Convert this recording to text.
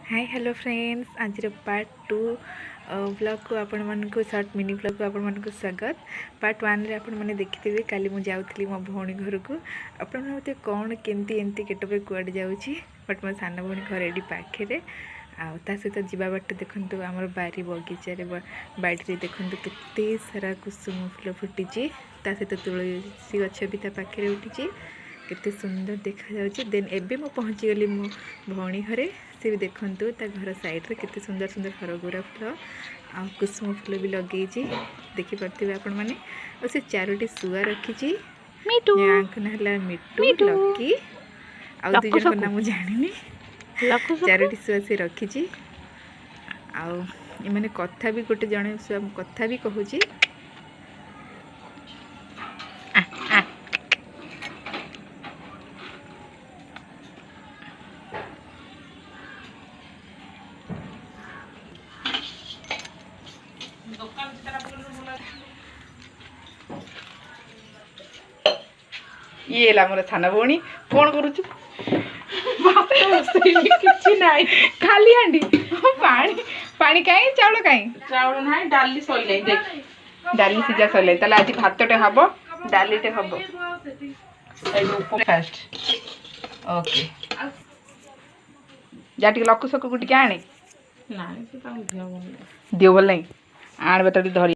Hi hello friends आज part 2 blog को आपण मानक शॉर्ट मिनी ब्लॉग को आपण मानक स्वागत। पार्ट 1 रे आपण माने देखिथिबे काली मु जाउथली मो भौणी घर को आपण मते कोन केमती एंती केटबे कुआड जाउची बट मो सान भौणी घर एडी पाखे आ सहित जीवा बाट देखु आमर बारी बगीचारे बाड़ी रे देखु केते सारा कुसुम फूल फुटी सहित तुलसी गछ भी ता पाखे उठी केते सुंदर देखा जाउची। देन एबे मो पहुँची गली मो भौणी घरे से भी देखु घर साइड रे केते सुंदर सुंदर हरगोरा फूल आ कुसुम फूल भी लगे देखि पार्थिबे आपण माने और से चारोटी सुआ रखी मिटू ना मिटू लकी आ दुई जन नाम जानिनी चारोटी सुआ से रखी आ माने कथा भी गोटे जने सुआ कथा भी कहूची ये मोर सान भौणी कौन करुचु खाली हांडी पानी पानी कहीं चाउल कहीं चाउल ना डाली सैले देख डाली सीजा सैले ताले आज भातटे हबो डालीटे हबो फास्ट ओके जा टिके लकु सकु टिके आणे ना से दियो दियो बोल नहीं आण बेटा धरी